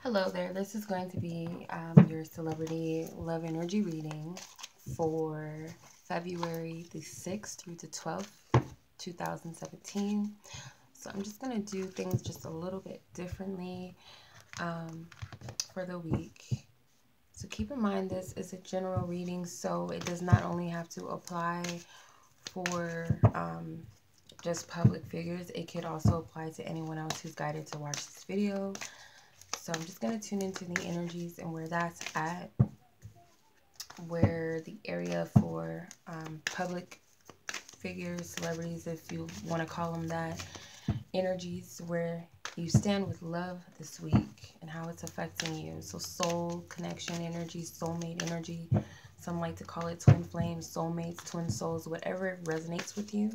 Hello there. This is going to be your celebrity love energy reading for February the 6th through the 12th, 2017. So I'm just going to do things just a little bit differently for the week. So keep in mind this is a general reading, so it does not only have to apply for just public figures. It could also apply to anyone else who's guided to watch this video. So I'm just going to tune into the energies and where that's at, where the area for public figures, celebrities, if you want to call them that, energies, where you stand with love this week and how it's affecting you. So soul connection energy, soulmate energy. Some like to call it twin flames, soulmates, twin souls, whatever resonates with you.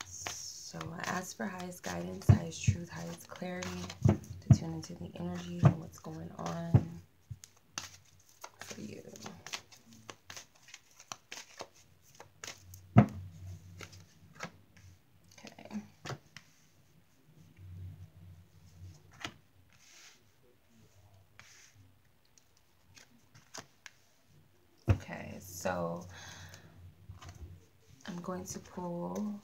So I ask for highest guidance, highest truth, highest clarity, to tune into the energies and what's going on for you. Okay. Okay, so I'm going to pull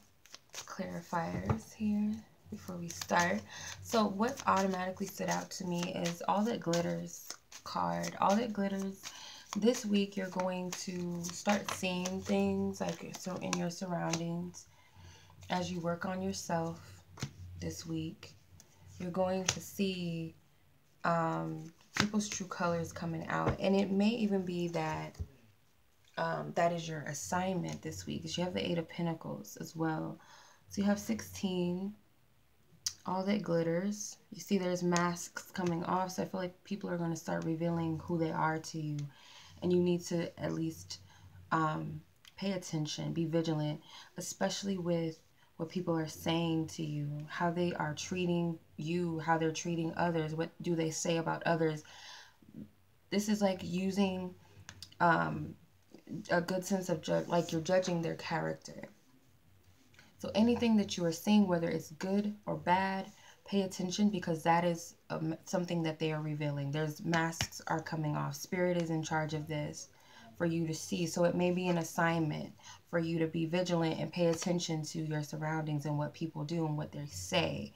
clarifiers here before we start. So what automatically stood out to me is All That Glitters card. All That Glitters, this week you're going to start seeing things like so in your surroundings as you work on yourself this week. You're going to see people's true colors coming out, and it may even be that that is your assignment this week, because you have the Eight of Pentacles as well. So you have 16, All That Glitters. You see there's masks coming off, so I feel like people are going to start revealing who they are to you, and you need to at least pay attention, be vigilant, especially with what people are saying to you, how they are treating you, how they're treating others, what do they say about others. This is like using a good sense of like you're judging their character. So anything that you are seeing, whether it's good or bad, pay attention, because that is something that they are revealing. There's masks are coming off. Spirit is in charge of this for you to see. So it may be an assignment for you to be vigilant and pay attention to your surroundings and what people do and what they say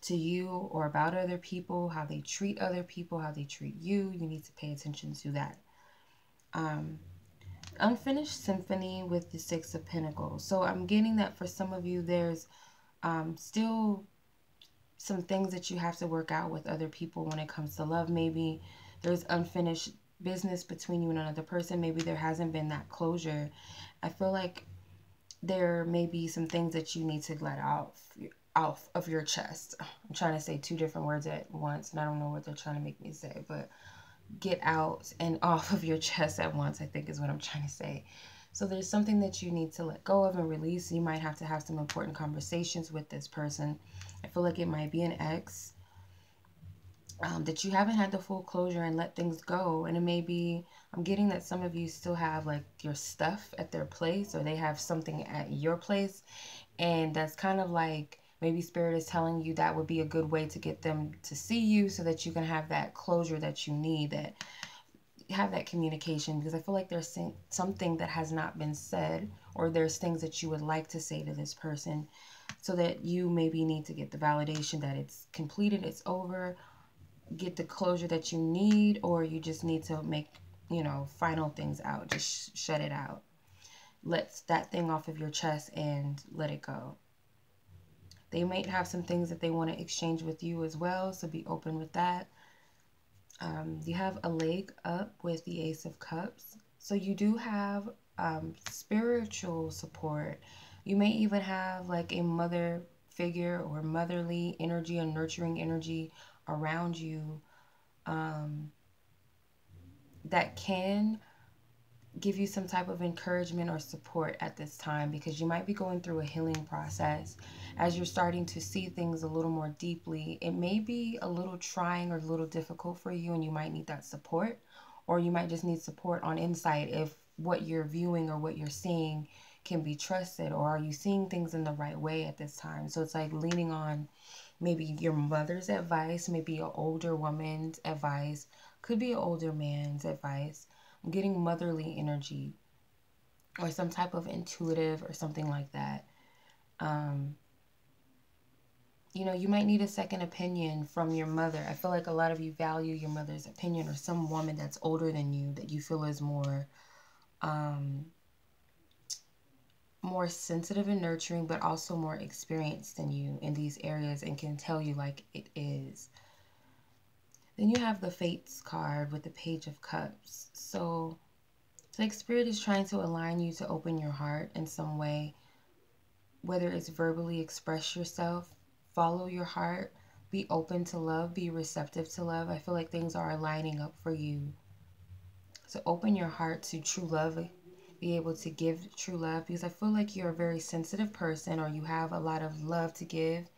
to you or about other people, how they treat other people, how they treat you. You need to pay attention to that. Unfinished symphony with the Six of Pentacles. So I'm getting that for some of you, there's still some things that you have to work out with other people when it comes to love. Maybe there's unfinished business between you and another person. Maybe there hasn't been that closure. I feel like there may be some things that you need to let out of your chest. I'm trying to say two different words at once, and I don't know what they're trying to make me say, but get out and off of your chest at once, I think is what I'm trying to say. So there's something that you need to let go of and release. You might have to have some important conversations with this person. I feel like it might be an ex that you haven't had the full closure and let things go. And it may be, I'm getting that some of you still have like your stuff at their place, or they have something at your place. And that's kind of like, maybe Spirit is telling you that would be a good way to get them to see you so that you can have that closure that you need, that have that communication, because I feel like there's something that has not been said, or there's things that you would like to say to this person, so that you maybe need to get the validation that it's completed, it's over, get the closure that you need, or you just need to make, you know, final things out. Just shut it out. Let that thing off of your chest and let it go. They might have some things that they want to exchange with you as well, so be open with that. You have a leg up with the Ace of Cups. So you do have spiritual support. You may even have like a mother figure or motherly energy, a nurturing energy around you that can give you some type of encouragement or support at this time, because you might be going through a healing process. As you're starting to see things a little more deeply, it may be a little trying or a little difficult for you, and you might need that support, or you might just need support on insight if what you're viewing or what you're seeing can be trusted, or are you seeing things in the right way at this time. So it's like leaning on maybe your mother's advice, maybe an older woman's advice, could be an older man's advice. I'm getting motherly energy or some type of intuitive or something like that. Um, you might need a second opinion from your mother. I feel like a lot of you value your mother's opinion, or some woman that's older than you that you feel is um, more sensitive and nurturing, but also more experienced than you in these areas and can tell you like it is. Then you have the Fates card with the Page of Cups. So it's like Spirit is trying to align you to open your heart in some way, whether it's verbally express yourself, follow your heart, be open to love, be receptive to love. I feel like things are lining up for you. So open your heart to true love, be able to give true love, because I feel like you're a very sensitive person, or you have a lot of love to give.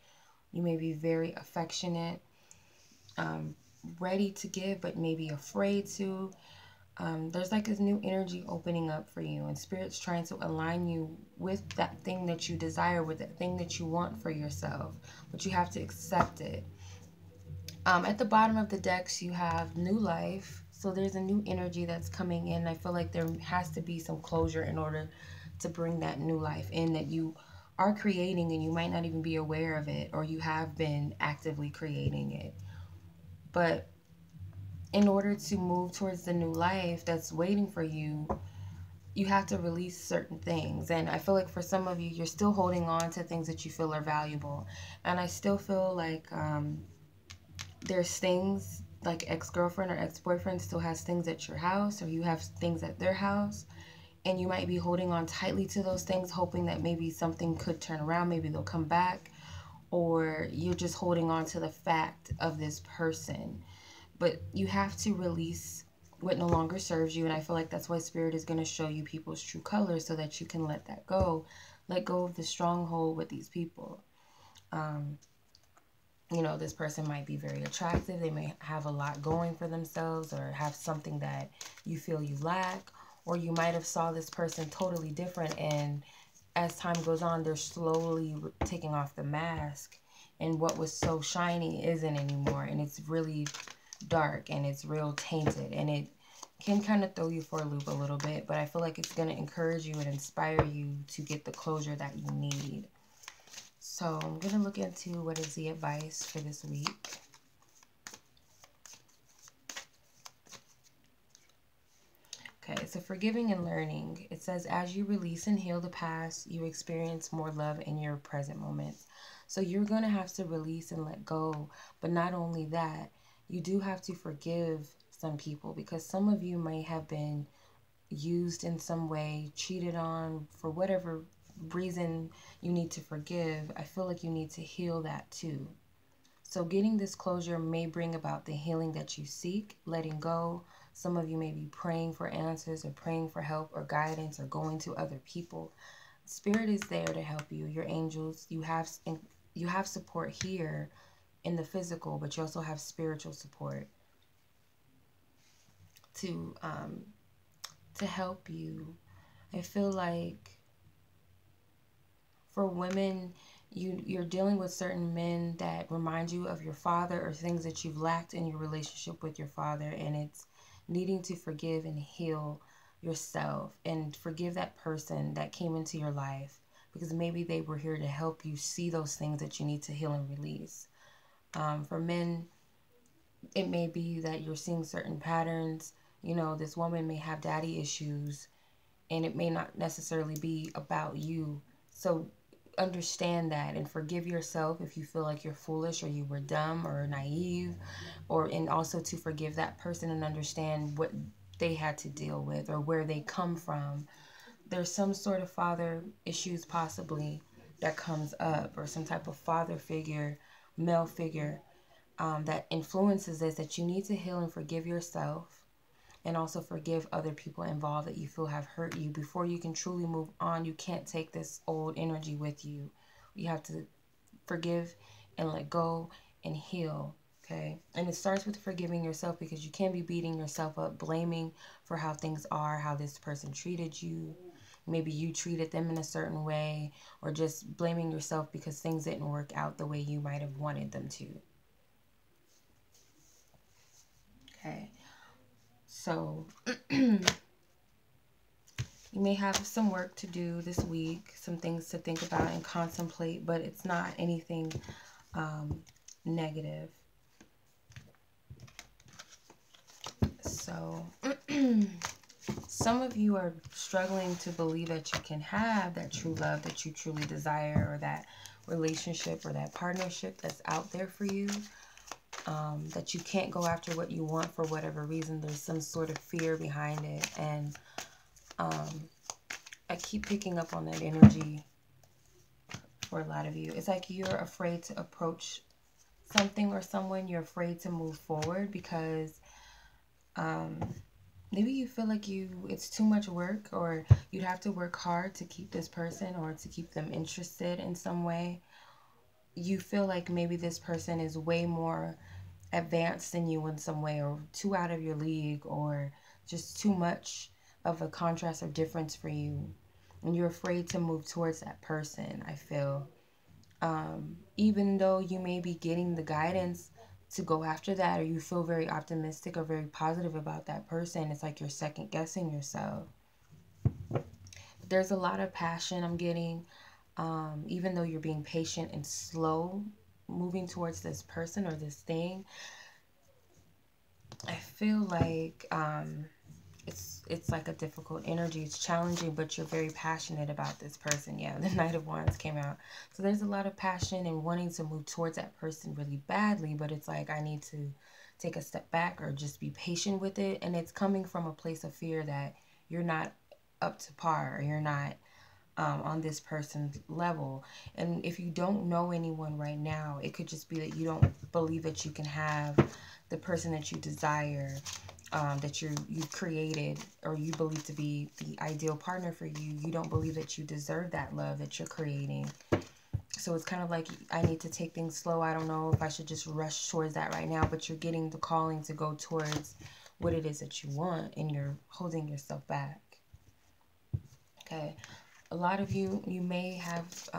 You may be very affectionate, ready to give, but maybe afraid to. There's like this new energy opening up for you, and Spirit's trying to align you with that thing that you desire, with that thing that you want for yourself, but you have to accept it. At the bottom of the decks, you have new life. So there's a new energy that's coming in. I feel like there has to be some closure in order to bring that new life in that you are creating, and you might not even be aware of it, or you have been actively creating it. But in order to move towards the new life that's waiting for you, you have to release certain things. And I feel like for some of you, you're still holding on to things that you feel are valuable. And I still feel like there's things like ex-girlfriend or ex-boyfriend still has things at your house, or you have things at their house, and you might be holding on tightly to those things, hoping that maybe something could turn around, maybe they'll come back, or you're just holding on to the fact of this person. But you have to release what no longer serves you, and I feel like that's why Spirit is going to show you people's true colors, so that you can let that go. Let go of the stronghold with these people. This person might be very attractive. They may have a lot going for themselves, or have something that you feel you lack. Or you might have saw this person totally different, and as time goes on, they're slowly taking off the mask, and what was so shiny isn't anymore, and it's really dark, and it's real tainted, and it can kind of throw you for a loop a little bit. But I feel like it's going to encourage you and inspire you to get the closure that you need. So I'm going to look into what is the advice for this week. Okay, so forgiving and learning. It says, as you release and heal the past, you experience more love in your present moments. So you're going to have to release and let go. But not only that, you do have to forgive some people, because some of you may have been used in some way, cheated on, for whatever reason you need to forgive. I feel like you need to heal that too. So getting this closure may bring about the healing that you seek, letting go. Some of you may be praying for answers, or praying for help or guidance, or going to other people. Spirit is there to help you. Your angels, you have support here in the physical, but you also have spiritual support to help you. I feel like for women, you're dealing with certain men that remind you of your father, or things that you've lacked in your relationship with your father, and it's needing to forgive and heal yourself, and forgive that person that came into your life, because maybe they were here to help you see those things that you need to heal and release. For men, it may be that you're seeing certain patterns. This woman may have daddy issues, and it may not necessarily be about you. So understand that and forgive yourself if you feel like you're foolish, or you were dumb or naive, and also to forgive that person and understand what they had to deal with, or where they come from. There's some sort of father issues possibly that comes up, or some type of father figure, male figure, that influences this, that you need to heal and forgive yourself, and also forgive other people involved that you feel have hurt you. Before you can truly move on, you can't take this old energy with you. You have to forgive and let go and heal, okay? And it starts with forgiving yourself, because you can't be beating yourself up, blaming for how things are, how this person treated you. maybe you treated them in a certain way, or just blaming yourself because things didn't work out the way you might have wanted them to. Okay, so you may have some work to do this week, some things to think about and contemplate, but it's not anything negative. So some of you are struggling to believe that you can have that true love that you truly desire, or that relationship or that partnership that's out there for you, that you can't go after what you want for whatever reason. There's some sort of fear behind it, and I keep picking up on that energy for a lot of you. It's like you're afraid to approach something or someone. You're afraid to move forward because maybe you feel like it's too much work, or you'd have to work hard to keep this person or to keep them interested in some way. You feel like maybe this person is way more advanced than you in some way, or too out of your league, or just too much of a contrast of difference for you. And you're afraid to move towards that person, I feel. Even though you may be getting the guidance to go after that, or you feel very optimistic or very positive about that person, it's like you're second guessing yourself. There's a lot of passion I'm getting, even though you're being patient and slow moving towards this person or this thing. I feel like it's like a difficult energy. It's challenging, but you're very passionate about this person. Yeah, the Knight of Wands came out. So there's a lot of passion and wanting to move towards that person really badly, but it's like I need to take a step back or just be patient with it. And it's coming from a place of fear that you're not up to par, or you're not on this person's level. And if you don't know anyone right now, it could just be that you don't believe that you can have the person that you desire, that you've created, or you believe to be the ideal partner for you. You don't believe that you deserve that love that you're creating. So it's kind of like, I need to take things slow. I don't know if I should just rush towards that right now, but you're getting the calling to go towards what it is that you want, and you're holding yourself back. Okay. A lot of you may have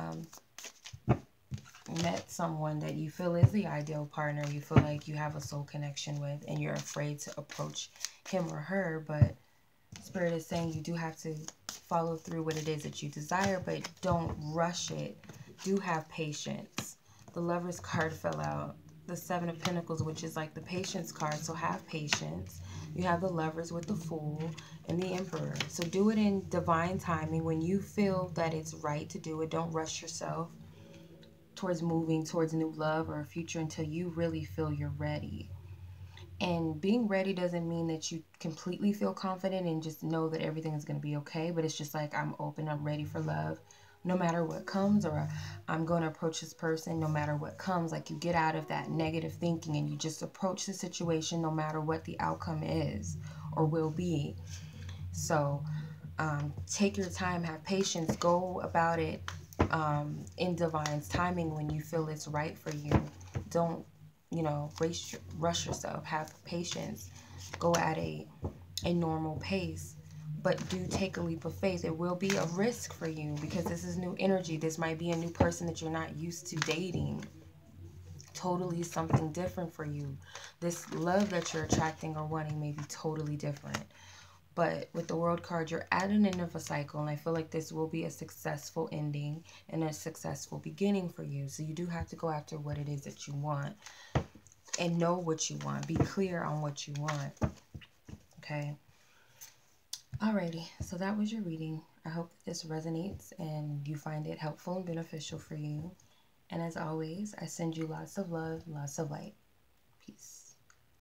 met someone that you feel is the ideal partner, you feel like you have a soul connection with, and you're afraid to approach him or her, but Spirit is saying you do have to follow through what it is that you desire, but don't rush it. Do have patience. The Lover's card fell out. The Seven of Pentacles, which is like the patience card, so have patience. You have the Lovers with the Fool and the Emperor. So do it in divine timing when you feel that it's right to do it. Don't rush yourself towards moving towards new love or a future until you really feel you're ready. And being ready doesn't mean that you completely feel confident and just know that everything is going to be okay, but it's just like, I'm open, I'm ready for love no matter what comes, or I'm going to approach this person no matter what comes. Like, you get out of that negative thinking and you just approach the situation no matter what the outcome is or will be. So take your time, have patience, go about it in divine's timing when you feel it's right for you. Don't, rush yourself. Have patience. Go at a normal pace, but do take a leap of faith. It will be a risk for you because this is new energy. This might be a new person that you're not used to dating. Totally something different for you. This love that you're attracting or wanting may be totally different. But with the World card, you're at an end of a cycle, and I feel like this will be a successful ending and a successful beginning for you. So you do have to go after what it is that you want and know what you want. Be clear on what you want. Okay? Alrighty, so that was your reading. I hope that this resonates and you find it helpful and beneficial for you. And as always, I send you lots of love, lots of light. Peace.